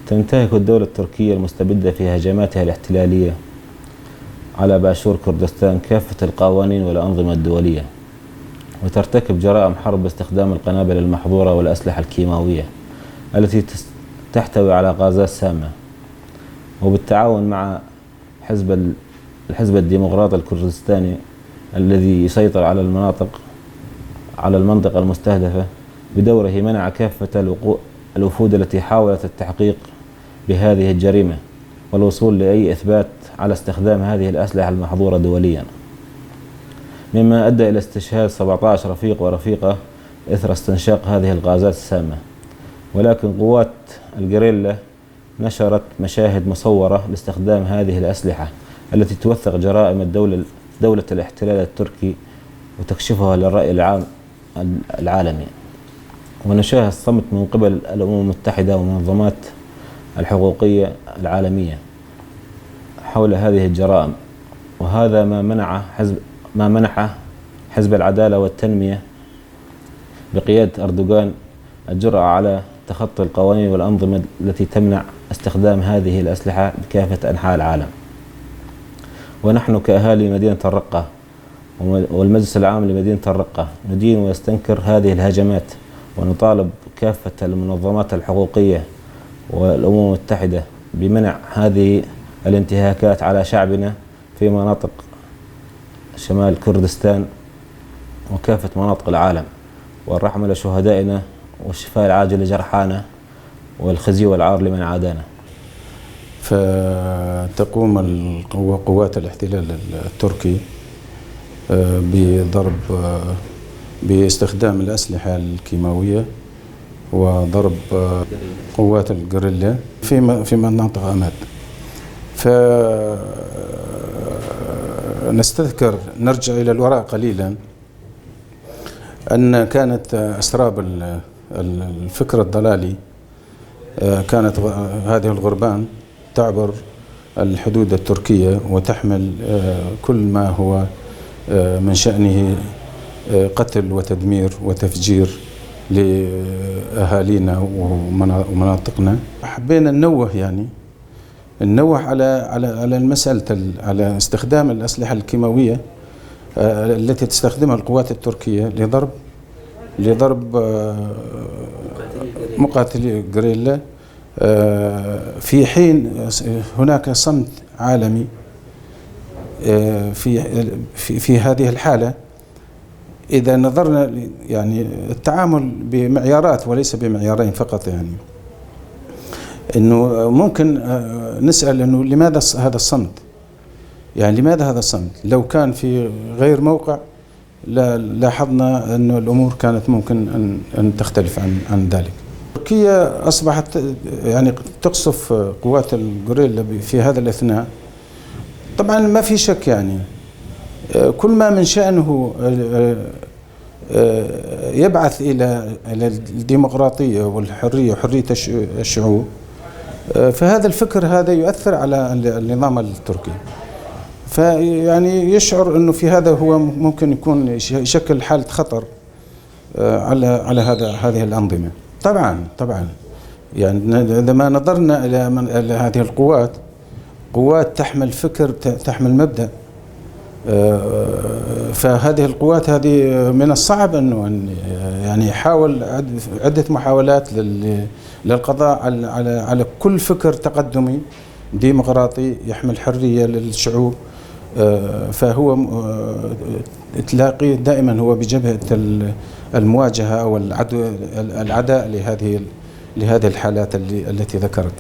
تنتهك الدولة التركية المستبدة في هجماتها الاحتلالية على باشور كردستان كافة القوانين والأنظمة الدولية، وترتكب جرائم حرب باستخدام القنابل المحظورة والأسلحة الكيماوية التي تحتوي على غازات سامة، وبالتعاون مع الحزب الديمقراطي الكردستاني الذي يسيطر على المنطقة المستهدفة. بدوره منع كافة الوفود التي حاولت التحقيق بهذه الجريمة والوصول لأي إثبات على استخدام هذه الأسلحة المحظورة دوليا، مما أدى إلى استشهاد 17 رفيق ورفيقة إثر استنشاق هذه الغازات السامة. ولكن قوات الجريلا نشرت مشاهد مصورة لاستخدام هذه الأسلحة التي توثق جرائم دولة الاحتلال التركي وتكشفها للرأي العام العالمي، ونشاهد الصمت من قبل الأمم المتحدة ومنظمات الحقوقية العالمية حول هذه الجرائم. وهذا ما منح حزب العدالة والتنمية بقيادة أردوغان الجرأة على تخطي القوانين والأنظمة التي تمنع استخدام هذه الأسلحة بكافة أنحاء العالم. ونحن كأهالي مدينة الرقة والمجلس العام لمدينة الرقة ندين ونستنكر هذه الهجمات، ونطالب كافة المنظمات الحقوقية والأمم المتحدة بمنع هذه الانتهاكات على شعبنا في مناطق شمال كردستان وكافة مناطق العالم، والرحمة لشهدائنا والشفاء العاجل لجرحانا والخزي والعار لمن عادانا. فتقوم قوات الاحتلال التركي باستخدام الأسلحة الكيماوية وضرب قوات الجريلا في مناطق أماد. فنستذكر نرجع إلى الوراء قليلا أن كانت أسراب الفكر الضلالي كانت هذه الغربان تعبر الحدود التركية وتحمل كل ما هو من شأنه قتل وتدمير وتفجير لأهالينا ومناطقنا. حبينا ننوه على المسألة على استخدام الأسلحة الكيماوية التي تستخدمها القوات التركية لضرب مقاتلي جريلا، في حين هناك صمت عالمي في هذه الحالة. إذا نظرنا التعامل بمعيارات وليس بمعيارين فقط، إنه ممكن نسأل إنه لماذا هذا الصمت؟ لماذا هذا الصمت؟ لو كان في غير موقع لاحظنا أن الأمور كانت ممكن أن تختلف عن ذلك. تركيا أصبحت تقصف قوات الجريلا في هذا الأثناء. طبعا ما في شك كل ما من شأنه يبعث إلى الديمقراطية والحرية وحرية الشعوب، فهذا الفكر هذا يؤثر على النظام التركي، يشعر أنه في هذا هو ممكن يكون يشكل حالة خطر على هذه الأنظمة. طبعا إذا ما نظرنا إلى هذه قوات تحمل فكر، تحمل مبدأ، فهذه القوات هذه من الصعب أن يحاول عدة محاولات للقضاء على كل فكر تقدمي ديمقراطي يحمل حرية للشعوب. فهو تلاقيه دائما هو بجبهة المواجهة أو العداء لهذه الحالات التي ذكرت.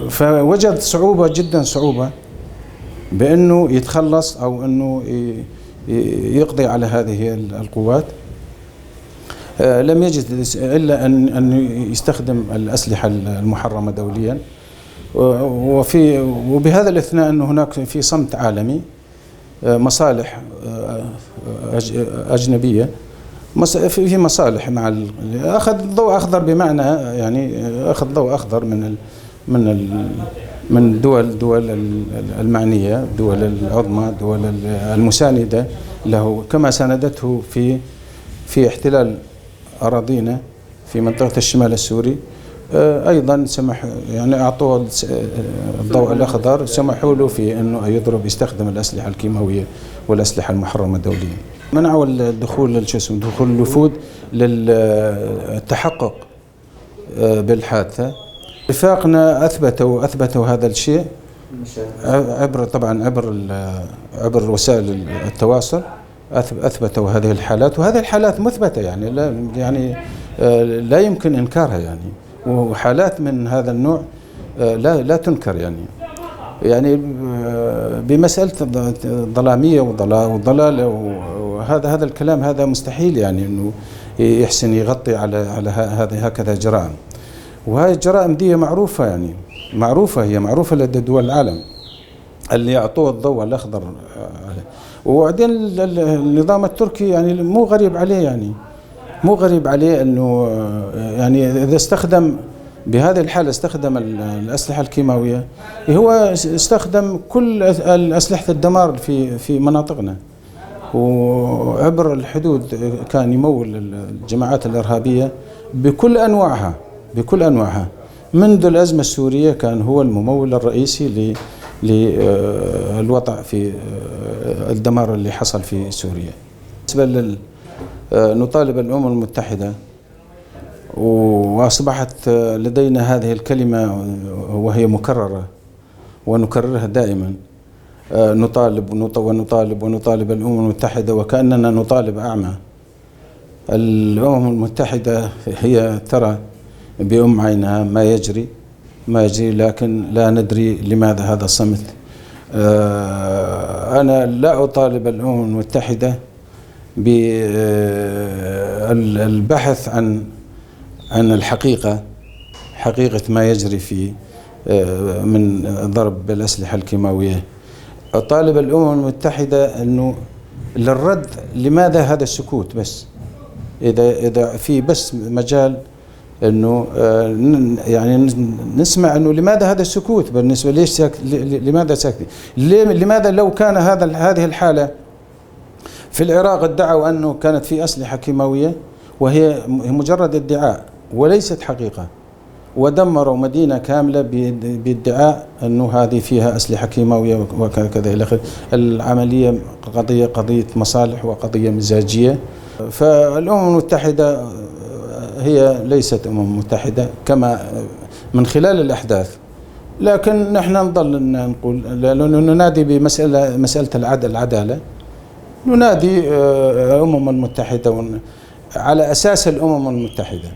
فوجد صعوبة بأنه يتخلص أو أنه يقضي على هذه القوات. لم يجد إلا أن يستخدم الأسلحة المحرمة دوليا. وبهذا الأثناء أنه هناك في صمت عالمي، مصالح أجنبية، في مصالح مع أخذ ضوء أخضر، بمعنى أخذ ضوء أخضر من دول المعنية، دول العظمى، دول المساندة له، كما ساندته في احتلال أراضينا في منطقة الشمال السوري، أيضا سمح يعني أعطوه الضوء الأخضر، سمحوا له في أنه يستخدم الأسلحة الكيماوية والأسلحة المحرمة دوليا. منعوا دخول الوفود للتحقق بالحادثة. رفاقنا أثبتوا هذا الشيء عبر وسائل التواصل، أثبتوا هذه الحالات، وهذه الحالات مثبتة يعني لا يمكن إنكارها يعني، وحالات من هذا النوع لا تنكر يعني بمسألة ظلامية وضلال، وهذا الكلام هذا مستحيل يعني إنه يحسن يغطي على هذه هكذا جرائم. وهذه الجرائم دي معروفة يعني معروفة لدى دول العالم اللي يعطوه الضوء الأخضر. وبعدين النظام التركي يعني مو غريب عليه أنه يعني إذا استخدم بهذه الحالة استخدم الأسلحة الكيماوية، هو استخدم كل أسلحة الدمار في مناطقنا، وعبر الحدود كان يمول الجماعات الإرهابية بكل أنواعها. منذ الأزمة السورية كان هو الممول الرئيسي للوضع في الدمار اللي حصل في سوريا. بالنسبة نطالب الأمم المتحدة، وأصبحت لدينا هذه الكلمة وهي مكررة ونكررها دائما، نطالب الأمم المتحدة وكأننا نطالب أعمى. الأمم المتحدة هي ترى بأم عينها ما يجري، لكن لا ندري لماذا هذا الصمت. أنا لا أطالب الأمم المتحدة بالبحث عن الحقيقة، حقيقة ما يجري في من ضرب بالأسلحة الكيماوية. أطالب الأمم المتحدة أنه للرد لماذا هذا السكوت بس، إذا في بس مجال أنه يعني نسمع أنه لماذا هذا السكوت بالنسبة ليش لماذا ساكت؟ لماذا لو كان هذه الحالة في العراق ادعوا أنه كانت في أسلحة كيماوية وهي مجرد ادعاء وليست حقيقة، ودمروا مدينة كاملة بادعاء أنه هذه فيها أسلحة كيماوية وكذا إلى آخره. العملية قضية مصالح وقضية مزاجية. فالأمم المتحدة هي ليست أمم متحدة كما من خلال الأحداث، لكن نحن نظل نقول ننادي بمسألة العدالة، ننادي الأمم المتحدة على أساس الأمم المتحدة.